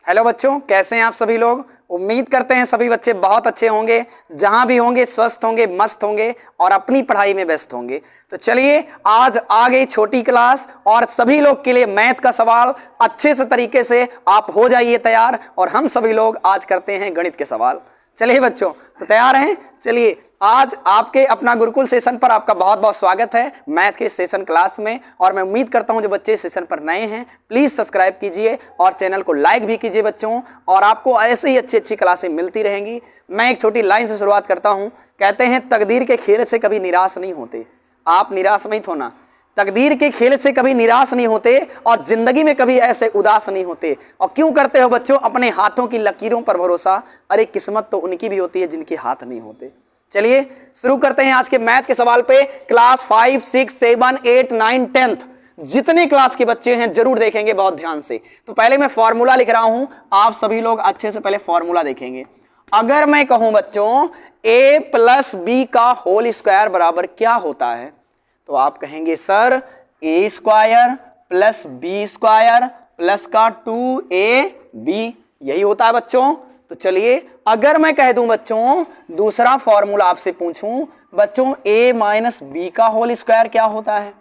Hello बच्चों, कैसे हैं आप सभी लोग। उम्मीद करते हैं सभी बच्चे बहुत अच्छे होंगे, जहां भी होंगे स्वस्थ होंगे, मस्त होंगे और अपनी पढ़ाई में व्यस्त होंगे। तो चलिए आज आ गई छोटी क्लास और सभी लोग के लिए मैथ का सवाल। अच्छे से तरीके से आप हो जाइए तैयार और हम सभी लोग आज करते हैं गणित के सवाल। चलिए बच्चों, तो तैयार हैं। चलिए आज आपके अपना गुरुकुल सेशन पर आपका बहुत बहुत स्वागत है मैथ के सेशन क्लास में। और मैं उम्मीद करता हूं जो बच्चे सेशन पर नए हैं प्लीज सब्सक्राइब कीजिए और चैनल को लाइक भी कीजिए बच्चों, और आपको ऐसे ही अच्छी अच्छी क्लासें मिलती रहेंगी। मैं एक छोटी लाइन से शुरुआत करता हूं। कहते हैं तकदीर के खेल से कभी निराश नहीं होते। आप निराश मत होना, तकदीर के खेल से कभी निराश नहीं होते और जिंदगी में कभी ऐसे उदास नहीं होते। और क्यों करते हो बच्चों अपने हाथों की लकीरों पर भरोसा। अरे किस्मत तो उनकी भी होती है जिनके हाथ नहीं होते। चलिए शुरू करते हैं आज के मैथ के सवाल पे। क्लास 5, 6, 7, 8, 9, 10 जितने क्लास के बच्चे हैं जरूर देखेंगे बहुत ध्यान से। तो पहले मैं फॉर्मूला लिख रहा हूं, आप सभी लोग अच्छे से पहले फॉर्मूला देखेंगे। अगर मैं कहूं बच्चों a प्लस बी का होल स्क्वायर बराबर क्या होता है, तो आप कहेंगे sir A square plus B square plus का 2ab यही होता है बच्चों। तो चलिए अगर मैं कह दूं बच्चों दूसरा फॉर्मूला आपसे पूछूं बच्चों a माइनस बी का होल स्क्वायर क्या होता है,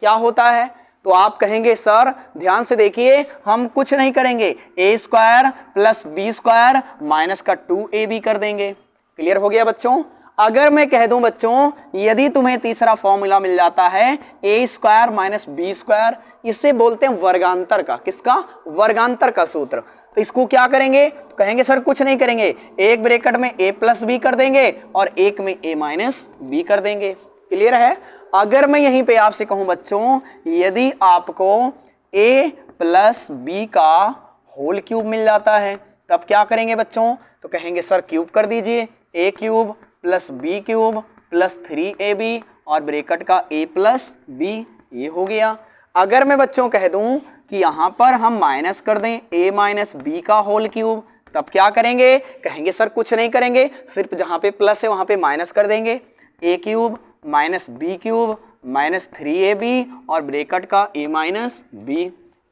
क्या होता है, तो आप कहेंगे सर ध्यान से देखिए हम कुछ नहीं करेंगे, a square plus B square minus का 2ab कर देंगे। क्लियर हो गया बच्चों। अगर मैं कह दूं बच्चों यदि तुम्हें तीसरा फॉर्मूला मिल जाता है a square minus B square, इससे बोलते हैं वर्गांतर का, किसका, वर्गांतर का सूत्र। तो इसको क्या करेंगे, तो कहेंगे सर कुछ नहीं करेंगे, एक ब्रैकेट में a प्लस बी कर देंगे और एक में a माइनस बी कर देंगे। क्लियर है। अगर मैं यहीं पे आपसे कहूं बच्चों यदि आपको a प्लस बी का होल क्यूब मिल जाता है तब क्या करेंगे बच्चों, तो कहेंगे सर क्यूब कर दीजिए, a cube plus B cube plus 3ab और ब्रैकेट का a प्लस बी, ये हो गया। अगर मैं बच्चों कह दूं कि यहां पर हम माइनस कर दें a माइनस बी का होल क्यूब तब क्या करेंगे, कहेंगे सर कुछ नहीं करेंगे, सिर्फ जहां पे प्लस है वहां पे माइनस कर देंगे, a cube minus B cube minus 3ab और ब्रैकेट का a माइनस बी।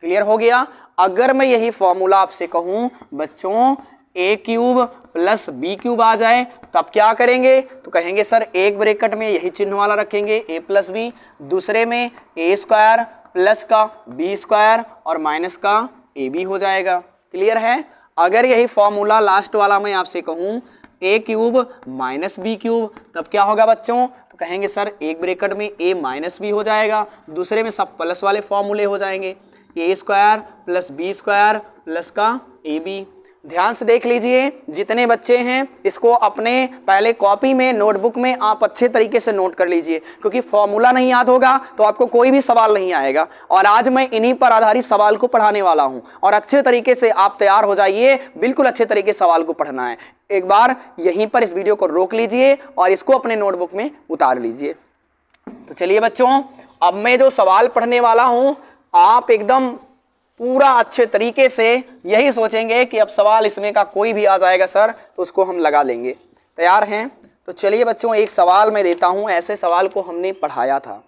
क्लियर हो गया। अगर मैं यही फॉर्मूला आपसे कहूं बच्चों a cube plus B cube आ जाए तब क्या करेंगे, तो कहेंगे सर एक ब्रैकेट में यही चिन्ह वाला रखेंगे a प्लस बी, दूसरे में a स्क्वायर प्लस का बी स्क्वायर और माइनस का ए बी हो जाएगा। क्लियर है। अगर यही फॉर्मूला लास्ट वाला मैं आपसे कहूं a cube minus B cube तब क्या होगा बच्चों, तो कहेंगे सर एक ब्रैकेट में a माइनस बी हो जाएगा, दूसरे में सब प्लस वाले फॉर्मूले हो जाएंगे, a square plus B square plus का ए बी। ध्यान से देख लीजिए जितने बच्चे हैं इसको अपने पहले कॉपी में नोटबुक में आप अच्छे तरीके से नोट कर लीजिए, क्योंकि फॉर्मूला नहीं याद होगा तो आपको कोई भी सवाल नहीं आएगा। और आज मैं इन्हीं पर आधारित सवाल को पढ़ाने वाला हूं और अच्छे तरीके से आप तैयार हो जाइए, बिल्कुल अच्छे तरीके से सवाल को पढ़ना है। एक बार यहीं पर इस वीडियो को रोक लीजिए और इसको अपने नोटबुक में उतार लीजिए। तो चलिए बच्चों अब मैं जो सवाल पढ़ने वाला हूं आप एकदम पूरा अच्छे तरीके से यही सोचेंगे कि अब सवाल इसमें का कोई भी आ जाएगा सर तो उसको हम लगा लेंगे। तैयार हैं। तो चलिए बच्चों एक सवाल मैं देता हूं, ऐसे सवाल को हमने पढ़ाया था।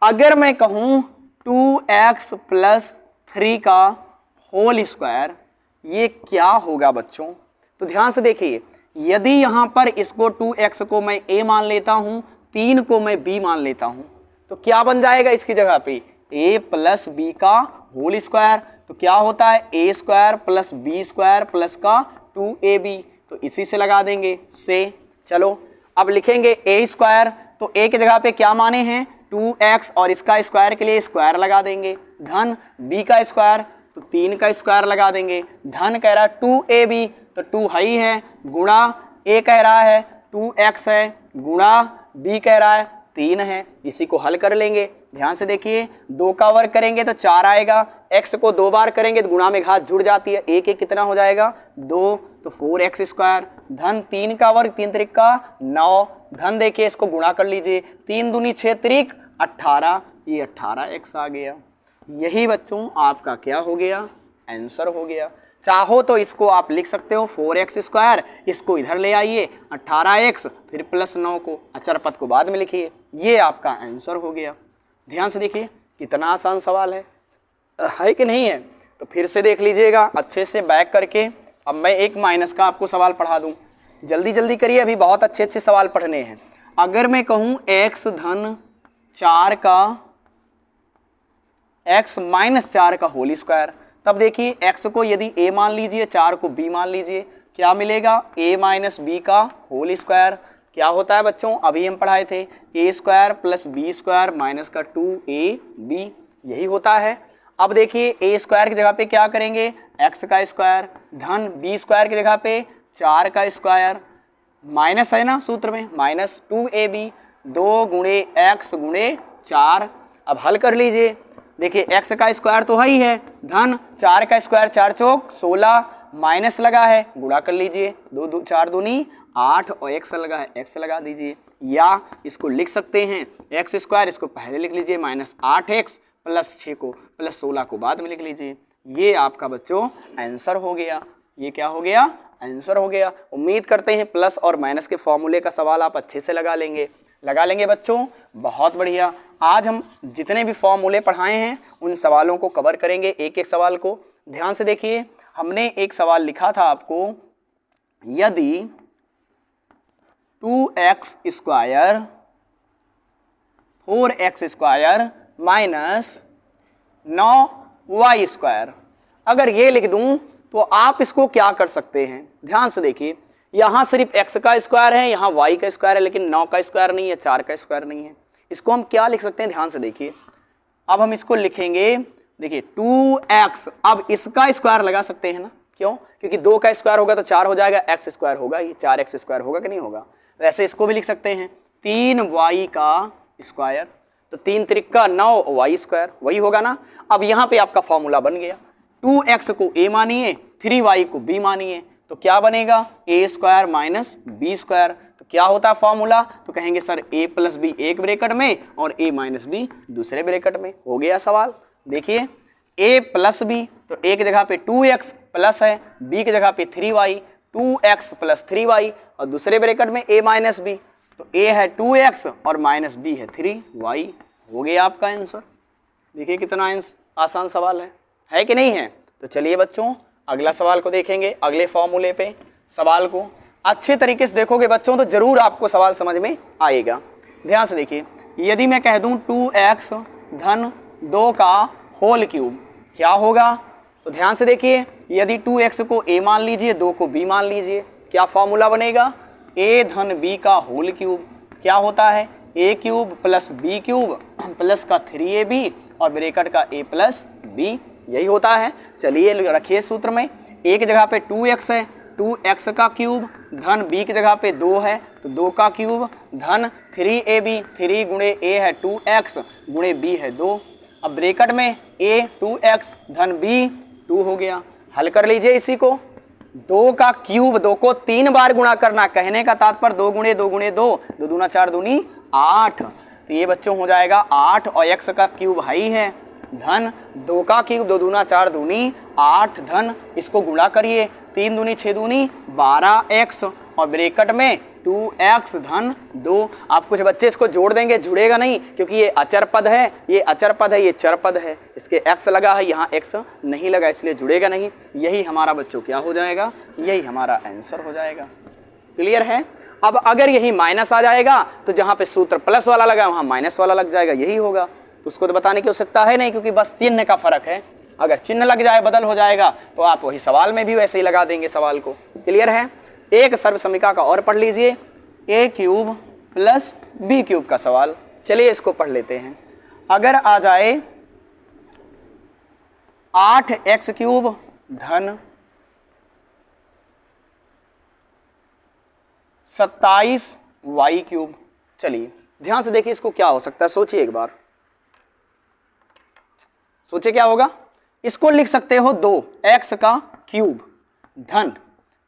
अगर मैं कहूं 2x प्लस 3 का होल स्क्वायर ये क्या होगा बच्चों, तो ध्यान से देखिए यदि यहां पर इसको 2x को मैं a मान लेता हूं, 3 को मैं b मान लेता हूं, तो क्या बन जाएगा इसकी जगह पे a प्लस बी का होल स्क्वायर। तो क्या होता है a square plus B square plus का 2ab, तो इसी से लगा देंगे से। चलो अब लिखेंगे a स्क्वायर, तो a की जगह पे क्या माने हैं 2x और इसका स्क्वायर के लिए स्क्वायर लगा देंगे, धन b का स्क्वायर तो 3 का स्क्वायर लगा देंगे, धन कह रहा है 2ab तो 2 हाई है, गुणा a कह रहा है 2x है, गुणा b कह रहा है 3 है, इसी को हल कर लेंगे। ध्यान से देखिए 2 का वर्ग करेंगे तो 4 आएगा, x को 2 बार करेंगे तो गुणा में घात जुड़ जाती है, एक एक कितना हो जाएगा 2 तो 4x स्क्वायर, धन 3 का वर्ग 3 त्रिक का 9, धन देखिए इसको गुणा कर लीजिए 3 दूनी 6 त्रिक 18, ये 18x आ गया। यही बच्चों आपका क्या हो गया, आंसर हो गया। चाहो तो इसको आप लिख सकते हो 4x स्क्वायर, इसको इधर ले आइए 18x फिर प्लस 9 को अचर पद को बाद में लिखिए, ये आपका आंसर हो गया। ध्यान से देखिए कितना आसान सवाल है कि नहीं है। तो फिर से देख लीजिएगा अच्छे से बैक करके। अब मैं एक माइनस का आपको सवाल पढ़ा दूं, जल्दी जल्दी करिए, अभी बहुत अच्छे अच्छे सवाल पढ़ने हैं। अगर मैं कहूं x धन 4 का x माइनस 4 का होल स्क्वायर, तब देखिए x को यदि a मान लीजिए, 4 को b मान लीजिए, क्या मिलेगा a माइनस b का होल स्क्वायर। क्या होता है बच्चों, अभी हम पढ़ाए थे a square plus b square minus का 2ab, यही होता है। अब देखिए a स्क्वायर की जगह पे क्या करेंगे, x का स्क्वायर धन b स्क्वायर की जगह पे 4 का स्क्वायर, माइनस है ना सूत्र में, माइनस 2ab 2 गुणे x गुणे 4। अब हल कर लीजिए, देखिए x का स्क्वायर तो है ही है, धन 4 का स्क्वायर 4 चौक 16, माइनस लगा है गुणा कर लीजिए, 2 4 दूनी 8 और x लगा है, x लगा दीजिए। या इसको लिख सकते हैं x स्क्वायर, इसको पहले लिख लीजिए माइनस 8x प्लस 6 को प्लस 16 को बाद में लिख लीजिए। ये आपका बच्चों आंसर हो गया। ये क्या हो गया, आंसर हो गया। उम्मीद करते हैं प्लस और माइनस के फॉर्मूले का सवाल आप अच्छे से लगा लेंगे बच्चों, बहुत बढ़िया। आज हम जितने भी फॉर्मूले पढ़ाए हैं उन सवालों को कवर करेंगे, एक एक सवाल को ध्यान से देखिए। हमने एक सवाल लिखा था आपको, यदि 2x square 4x square minus 9y square, अगर ये लिख दूं तो आप इसको क्या कर सकते हैं, ध्यान से देखिए। यहां सिर्फ x का स्क्वायर है, यहां y का स्क्वायर है, लेकिन 9 का स्क्वायर नहीं है, 4 का स्क्वायर नहीं है। इसको हम क्या लिख सकते हैं, ध्यान से देखिए। अब हम इसको लिखेंगे, देखिए 2x, अब इसका स्क्वायर लगा सकते हैं ना, क्यों, क्योंकि 2 का स्क्वायर होगा तो 4 हो जाएगा, x स्क्वायर होगा, ये 4x स्क्वायर होगा कि नहीं होगा। वैसे इसको भी लिख सकते हैं 3y का स्क्वायर, तो 3 त्रिका 9 y स्क्वायर, वही होगा ना। अब यहाँ पे आपका फॉर्मूला बन गया, 2x को a मानिए, 3y को b मानिए, तो क्या बनेगा, a square minus b square. तो क्या होता है फॉर्मूला, तो कहेंगे सर a प्लस बी एक ब्रैकेट में और a माइनस बी दूसरे ब्रैकेट में। हो गया सवाल। देखिए a प्लस बी, तो एक जगह पे 2x प्लस है, b की जगह पे 3y, 2x प्लस 3y और दूसरे ब्रैकेट में a माइनस बी, तो a है 2x और माइनस b है 3y। हो गया आपका आंसर। देखिए कितना आसान सवाल है कि नहीं है। तो चलिए बच्चों अगला सवाल को देखेंगे, अगले फॉर्मूले पे सवाल को अच्छे तरीके से देखोगे बच्चों तो जरूर आपको सवाल समझ में आएगा। ध्यान से देखिए, यदि मैं कह दूं 2x धन 2 का होल क्यूब, क्या होगा, तो ध्यान से देखिए, यदि 2x को a मान लीजिए, 2 को b मान लीजिए, क्या फॉर्मूला बनेगा, a धन b का होल क्यूब, क्या होता है a cube plus b cube plus का 3ab और ब्रैकेट का a प्लस b, यही होता है। चलिए रखिए सूत्र में, एक जगह पे 2x है, 2x का क्यूब धन b की जगह पे 2 है तो 2 का क्यूब धन 3ab, 3 गुणे a है 2x गुणे b है 2। अब ब्रैकेट में a 2x धन b 2 हो गया। हल कर लीजिए इसी को, 2 का क्यूब 2 को 3 बार गुणा करना, कहने का तात्पर्य 2 गुणे 2 गुणे 2, 2 दूना 4 दूनी 8, तो ये बच्चों हो जाएगा 8 और x का क्यूब हाई है धन 2 का क्यूब 2 दूना 4 दूनी 8 धन, इसको गुणा करिए, 3 दूनी 6 दूनी 12x और ब्रैकेट में 2x धन 2। आप कुछ बच्चे इसको जोड़ देंगे, जुड़ेगा नहीं क्योंकि ये अचर पद है, ये अचर पद है, ये चर पद है, इसके x लगा है, यहाँ x नहीं लगा इसलिए जुड़ेगा नहीं। यही हमारा बच्चों क्या हो जाएगा, यही हमारा आंसर हो जाएगा। क्लियर है। अब अगर यही माइनस आ जाएगा तो जहाँ पे सूत्र प्लस वाला लगा वहाँ माइनस वाला लग जाएगा, यही होगा। उसको तो बताने की आवश्यकता है नहीं क्योंकि बस चिन्ह का फर्क है। अगर चिन्ह लग जाए बदल हो जाएगा तो आप वही सवाल में भी वैसे ही लगा देंगे सवाल को। क्लियर है। एक सर्व समीका का और पढ़ लीजिए, a cube plus b cube का सवाल। चलिए इसको पढ़ लेते हैं। अगर आ जाए 8x क्यूब धन 27y क्यूब। चलिए ध्यान से देखिए इसको क्या हो सकता है, सोचिए एक बार, सोचिए क्या होगा। इसको लिख सकते हो 2x का क्यूब धन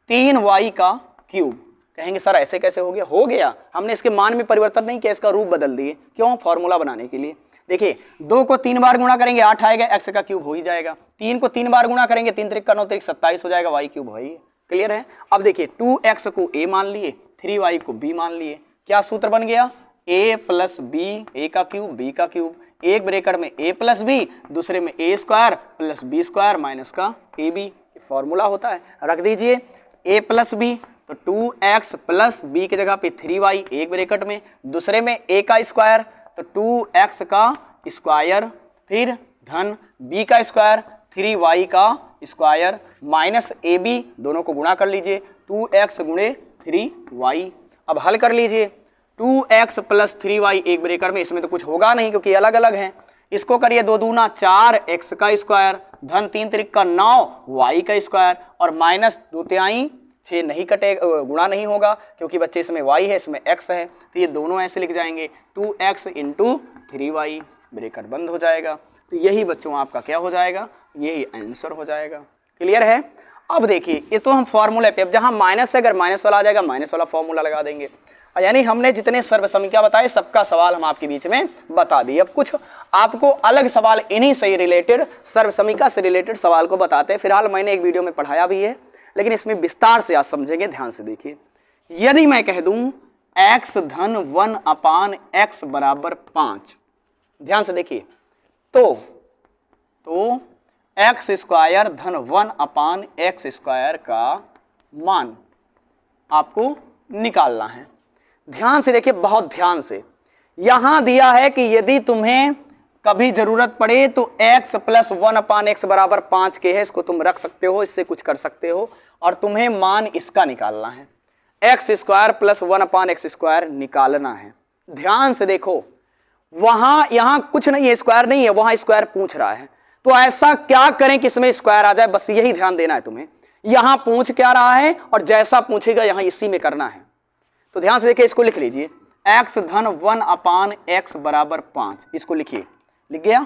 3y का क्यूब। कहेंगे सर ऐसे कैसे हो गया, हो गया, हमने इसके मान में परिवर्तन नहीं किया, इसका रूप बदल दिए। क्यों, फॉर्मूला बनाने के लिए। देखिए 2 को 3 बार गुणा करेंगे 8 आएगा, x का क्यूब हो ही जाएगा। 3 को 3 बार गुणा करेंगे 3 त्रिक 9 त्रिक 27 हो जाएगा, y क्यूब है। क्लियर है। अब देखिए 2x को a मान लिए, 3y को b मान लिए, क्या सूत्र बन गया, ए प्लस बी, ए का क्यूब बी का क्यूब, एक ब्रैकेट में ए प्लस बी, दूसरे में A square plus B square minus का ए बी, फॉर्मूला होता है। रख दीजिए ए प्लस बी, तो 2x प्लस बी की जगह पे 3y एक ब्रैकेट में, दूसरे में a का स्क्वायर तो 2x का स्क्वायर, फिर धन b का स्क्वायर 3y का स्क्वायर माइनस ab, दोनों को गुणा कर लीजिए 2x गुणे 3y। अब हल कर लीजिए 2x प्लस 3y एक ब्रैकेट में, इसमें तो कुछ होगा नहीं क्योंकि अलग अलग हैं। इसको करिए 2 दूना 4x का स्क्वायर, धन 3 त्रिक का 9y का स्क्वायर और माइनस 2 तिहाई 6 नहीं कटेगा, गुणा नहीं होगा क्योंकि बच्चे इसमें y है इसमें x है, तो ये दोनों ऐसे लिख जाएंगे 2x इंटू 3y, ब्रैकेट बंद हो जाएगा। तो यही बच्चों आपका क्या हो जाएगा, यही आंसर हो जाएगा। क्लियर है। अब देखिए ये तो हम फॉर्मूले पे, अब जहां माइनस है अगर माइनस वाला आ जाएगा माइनस वाला फॉर्मूला लगा देंगे। यानी हमने जितने सर्वसमीकरण बताए सबका सवाल हम आपके बीच में बता दिए। अब कुछ आपको अलग सवाल इन्हीं से रिलेटेड, सर्वसमीकरण से रिलेटेड सवाल को बताते हैं। फिलहाल मैंने एक वीडियो में पढ़ाया भी है लेकिन इसमें विस्तार से आज समझेंगे, ध्यान से देखिए। यदि मैं कह दूं x धन 1 अपान x बराबर 5, ध्यान से देखिए, तो x स्क्वायर धन 1 अपान x स्क्वायर का मान आपको निकालना है। ध्यान से देखिए, बहुत ध्यान से। यहां दिया है कि यदि तुम्हें कभी जरूरत पड़े तो x प्लस 1 अपान x बराबर 5 के है, इसको तुम रख सकते हो, इससे कुछ कर सकते हो और तुम्हें मान इसका निकालना है। X square plus 1 upon X square निकालना है। ध्यान से देखो, वहां यहां कुछ नहीं है, स्क्वायर नहीं है, वहां स्क्वायर पूछ रहा है। तो ऐसा क्या करें कि इसमें स्क्वायर आ जाए, बस यही ध्यान देना है तुम्हें। यहां पूछ क्या रहा है और जैसा पूछेगा यहां इसी में करना है। तो ध्यान से देखिए, इसको लिख लीजिए x धन 1 अपान x बराबर 5, इसको लिखिए। लिख गया।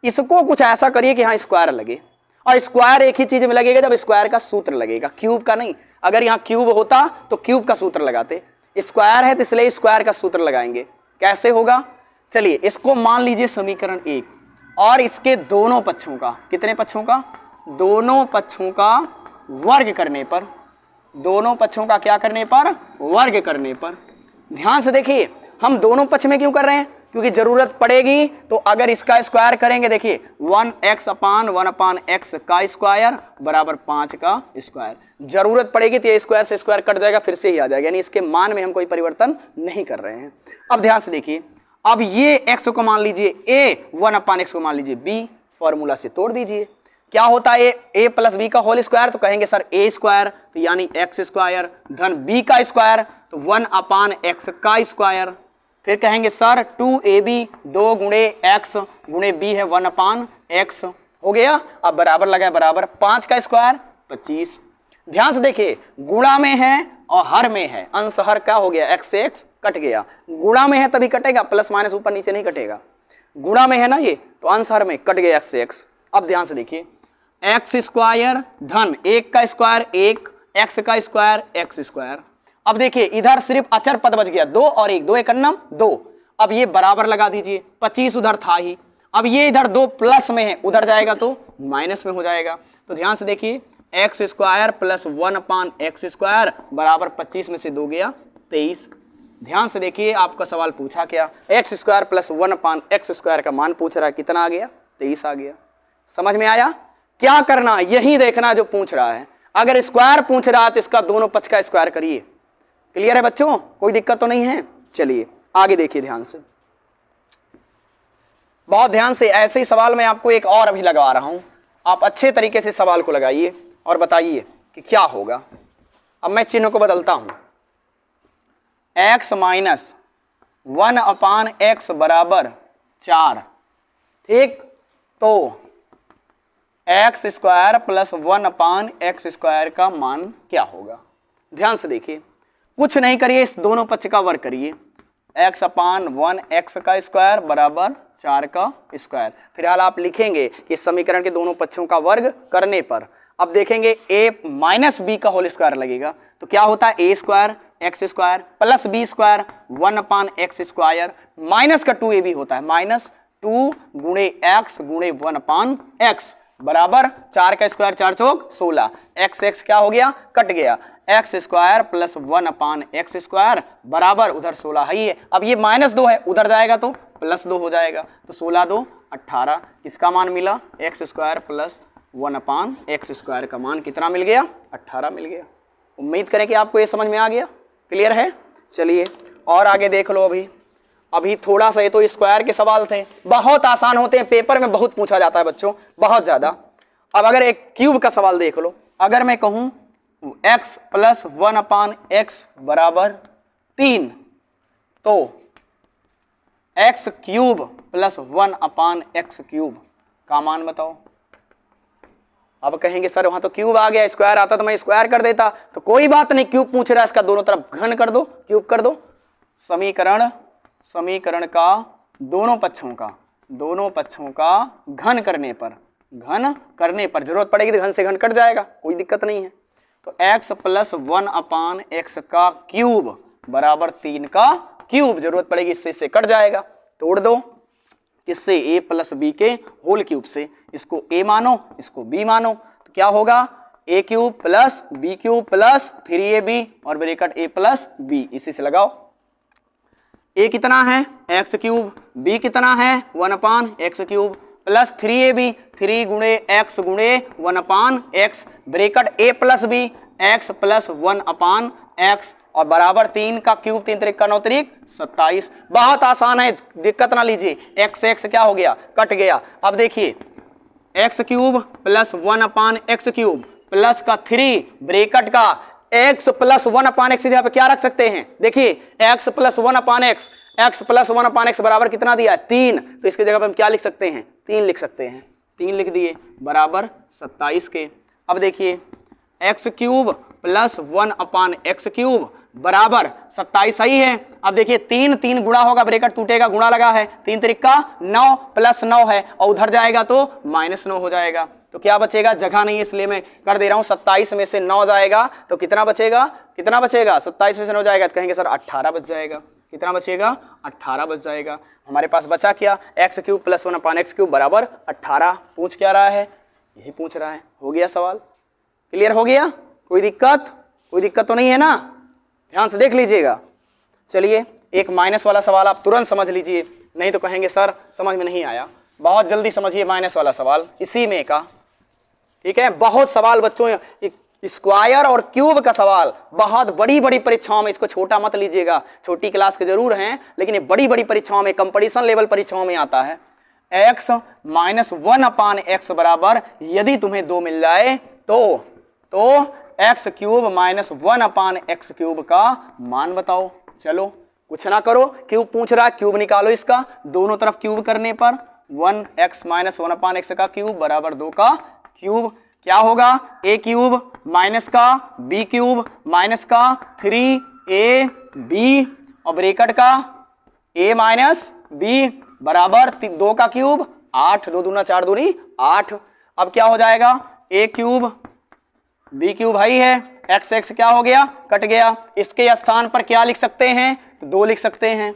इसको कुछ ऐसा करिए कि यहां स्क्वायर लगे, और स्क्वायर एक ही चीज में लगेगा जब स्क्वायर का सूत्र लगेगा, क्यूब का नहीं। अगर यहां क्यूब होता तो क्यूब का सूत्र लगाते, स्क्वायर है तो इसलिए स्क्वायर का सूत्र लगाएंगे। कैसे होगा, चलिए इसको मान लीजिए समीकरण 1 और इसके दोनों पक्षों का, कितने पक्षों का, दोनों पक्षों का वर्ग करने पर, दोनों पक्षों का क्या करने पर, वर्ग करने पर। ध्यान से देखिए, हम दोनों पक्ष में क्यों कर रहे हैं, क्योंकि जरूरत पड़ेगी तो अगर इसका स्क्वायर करेंगे, देखिए 1x अपान 1 अपान x का स्क्वायर बराबर 5 का स्क्वायर, जरूरत पड़ेगी तो ये स्क्वायर से स्क्वायर कट जाएगा, फिर से ही आ जाएगा, यानी इसके मान में हम कोई परिवर्तन नहीं कर रहे हैं। अब ध्यान से देखिए, अब ये x को मान लीजिए a, 1 अपान x को मान लीजिए b, फॉर्मूला से तोड़ दीजिए। क्या होता है a प्लस बी का होल स्क्वायर, तो कहेंगे सर a स्क्वायर, तो यानी x स्क्वायर धन b का स्क्वायर तो 1 अपान x का स्क्वायर, फिर कहेंगे सर 2ab 2 गुणे x गुणे b है 1 अपान x, हो गया। अब बराबर लगाए, बराबर 5 का स्क्वायर 25। ध्यान से देखिए, गुणा में है और हर में है, अंश हर क्या हो गया, x से x कट गया। गुणा में है तभी कटेगा, प्लस माइनस ऊपर नीचे नहीं कटेगा। गुणा में है ना ये, तो अंश हर में कट गया x से x। अब ध्यान से देखिए, एक्स स्क्वायर धन 1 का स्क्वायर 1, x का स्क्वायर x स्क्वायर। अब देखिए इधर सिर्फ अचर पद बच गया, 2 और 1, 2 एकन्नम 2। अब ये बराबर लगा दीजिए, 25 उधर था ही, अब ये इधर 2 प्लस में है, उधर जाएगा तो माइनस में हो जाएगा। तो ध्यान से देखिए, x square plus 1 upon X square बराबर 25 में से 2 गया 23। ध्यान से देखिए, आपका सवाल पूछा क्या, x square plus 1 upon X square का मान पूछ रहा है, कितना आ गया, 23 आ गया। समझ में आया, क्या करना यही देखना जो पूछ रहा है। अगर स्क्वायर पूछ रहा है तो इसका दोनों पक्ष का स्क्वायर करिए। क्लियर है बच्चों, कोई दिक्कत तो नहीं है। चलिए आगे देखिए ध्यान से, बहुत ध्यान से। ऐसे ही सवाल मैं आपको एक और अभी लगा रहा हूं, आप अच्छे तरीके से सवाल को लगाइए और बताइए कि क्या होगा। अब मैं चिन्ह को बदलता हूं, x माइनस 1 अपान एक्स बराबर 4, ठीक, तो x square plus 1 upon X square का मान क्या होगा। ध्यान से देखिए, कुछ नहीं करिए, इस दोनों पक्ष का वर्ग करिए, x अपान 1 एक्स का स्क्वायर बराबर 4 का स्क्वायर। फिलहाल आप लिखेंगे कि इस समीकरण के दोनों पक्षों का वर्ग करने पर अब देखेंगे a माइनस बी का होल स्क्वायर लगेगा, तो क्या होता है a square X square plus B square 1 upon X square minus का 2ab होता है, माइनस 2 गुणे एक्स गुणे 1 अपान एक्स बराबर 4 का स्क्वायर 4 चौक 16, एक्स एक्स क्या हो गया, कट गया, x square plus 1 upon X square बराबर उधर 16 ही है। अब ये -2 है, उधर जाएगा तो +2 हो जाएगा, तो 16 2 18। इसका मान मिला x square plus 1 upon X square का मान कितना मिल गया? 18 मिल गया। उम्मीद करें कि आपको ये समझ में आ गया, क्लियर है। चलिए और आगे देख लो। अभी थोड़ा सा, ये तो स्क्वायर के सवाल थे, बहुत आसान होते हैं, पेपर में बहुत पूछा जाता है बच्चों, बहुत ज्यादा। अब अगर एक क्यूब का सवाल देख लो, अगर मैं कहूं x प्लस 1 अपान एक्स बराबर 3, तो x cube plus 1 upon x cube का मान बताओ। अब कहेंगे सर वहां तो क्यूब आ गया, स्क्वायर आता तो मैं स्क्वायर कर देता, तो कोई बात नहीं, क्यूब पूछ रहा है, इसका दोनों तरफ घन कर दो, क्यूब कर दो। समीकरण का दोनों पक्षों का घन करने पर जरूरत पड़ेगी तो घन से घन कट जाएगा, कोई दिक्कत नहीं है। तो x प्लस 1 अपान एक्स का क्यूब बराबर 3 का क्यूब, जरूरत पड़ेगी इससे कट जाएगा, तोड़ दो। किससे? a प्लस बी के होल क्यूब से। इसको a मानो, इसको b मानो, तो क्या होगा? a cube plus b cube plus 3ab और ब्रैकेट a प्लस b, इसी से लगाओ। a कितना है? x क्यूब, b कितना है? 1 upon x cube plus 3ab, 3 गुणे x गुणे 1 upon x, bracket a plus b, x plus 1 upon x और बराबर 3 का क्यूब, 3 त्रिक का 9 त्रिक 27। बहुत आसान है, दिक्कत ना लीजिए। x क्या हो गया? कट गया। अब देखिए x cube plus 1 upon x cube plus का 3 ब्रैकेट का x प्लस 1 अपान एक्स, यहाँ पे क्या रख सकते हैं? देखिए x plus 1 upon x, x plus 1 upon x बराबर कितना दिया है? 3, तो इसकी जगह पे हम क्या लिख सकते हैं? 3 लिख सकते हैं, 3 लिख दिए बराबर 27 के। अब देखिए x cube plus 1 upon x cube बराबर 27 सही है। अब देखिए 3 गुणा होगा, ब्रैकेट टूटेगा, गुणा लगा है, 3 त्रिका 9 प्लस 9 है और उधर जाएगा तो -9 हो जाएगा। तो क्या बचेगा? जगह नहीं है इसलिए मैं कर दे रहा हूं, 27 में से 9 जाएगा तो कितना बचेगा? 27 में से 9 जाएगा तो कहेंगे सर 18 बच जाएगा। कितना बचेगा? 18 बच जाएगा। हमारे पास बचा क्या? X cube plus 1 upon x cube बराबर 18। पूछ क्या रहा है? यही पूछ रहा है। हो गया सवाल, क्लियर हो गया? कोई दिक्कत तो नहीं है ना? ध्यान से देख लीजिएगा। चलिए एक माइनस वाला सवाल आप तुरंत समझ लीजिए, नहीं तो कहेंगे सर समझ में नहीं आया। बहुत जल्दी समझिए माइनस वाला सवाल, इसी में का, ठीक है। बहुत सवाल बच्चों, स्क्वायर और क्यूब का सवाल बहुत बड़ी परीक्षाओं में, इसको छोटा मत लीजिएगा, छोटी क्लास के जरूर हैं लेकिन ये बड़ी परीक्षाओं में, कंपटीशन लेवल परीक्षाओं में आता है। x माइनस 1 अपान एक्स बराबर, यदि तुम्हें 2 मिल जाए तो x cube minus 1 upon x cube का मान बताओ। चलो कुछ ना करो, क्यूब पूछ रहा है, क्यूब निकालो इसका, दोनों तरफ क्यूब करने पर 1x माइनस 1 अपान एक्स का क्यूब बराबर 2 का क्यूब। क्या होगा? a क्यूब माइनस का b क्यूब माइनस का 3ab और ब्रैकेट का a माइनस b बराबर 2 का क्यूब 8, 2 दूना 4 दूनी 8। अब क्या हो जाएगा? a क्यूब b क्यूब भाई है, x क्या हो गया? कट गया। इसके स्थान पर क्या लिख सकते हैं? तो 2 लिख सकते हैं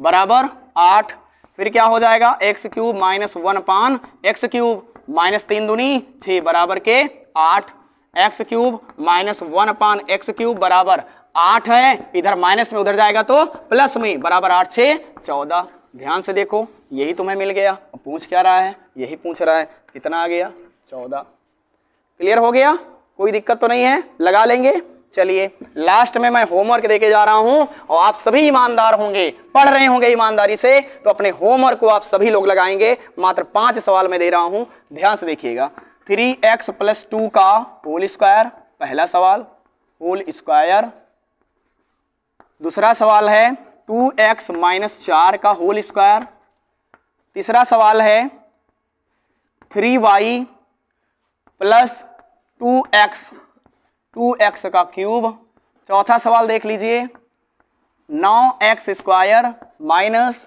बराबर 8। फिर क्या हो जाएगा? x cube minus 1 upon x cube minus 3 दूनी 6 बराबर के 8। X cube minus 1 upon x cube बराबर 8 है, इधर माइनस में उधर जाएगा तो प्लस में, बराबर 8 6 14। ध्यान से देखो, यही तुम्हें मिल गया। पूछ क्या रहा है? यही पूछ रहा है। कितना आ गया? 14। क्लियर हो गया? कोई दिक्कत तो नहीं है, लगा लेंगे। चलिए लास्ट में मैं होमवर्क देके जा रहा हूं और आप सभी ईमानदार होंगे, पढ़ रहे होंगे ईमानदारी से, तो अपने होमवर्क को आप सभी लोग लगाएंगे। मात्र 5 सवाल मैं दे रहा हूं, ध्यान से देखिएगा। 3x प्लस 2 का होल स्क्वायर, पहला सवाल होल स्क्वायर। दूसरा सवाल है 2x माइनस 4 का होल स्क्वायर। तीसरा सवाल है 3y प्लस 2x का क्यूब। चौथा सवाल देख लीजिए 9x square minus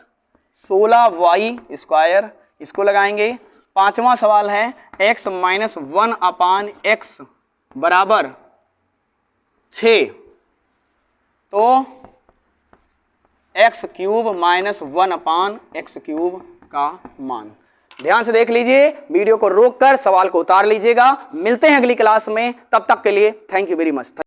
16y square, इसको लगाएंगे। पांचवा सवाल है x माइनस 1 अपान एक्स बराबर 6, तो x cube minus 1 upon x cube का मान। ध्यान से देख लीजिए, वीडियो को रोककर सवाल को उतार लीजिएगा। मिलते हैं अगली क्लास में, तब तक के लिए थैंक यू वेरी मच।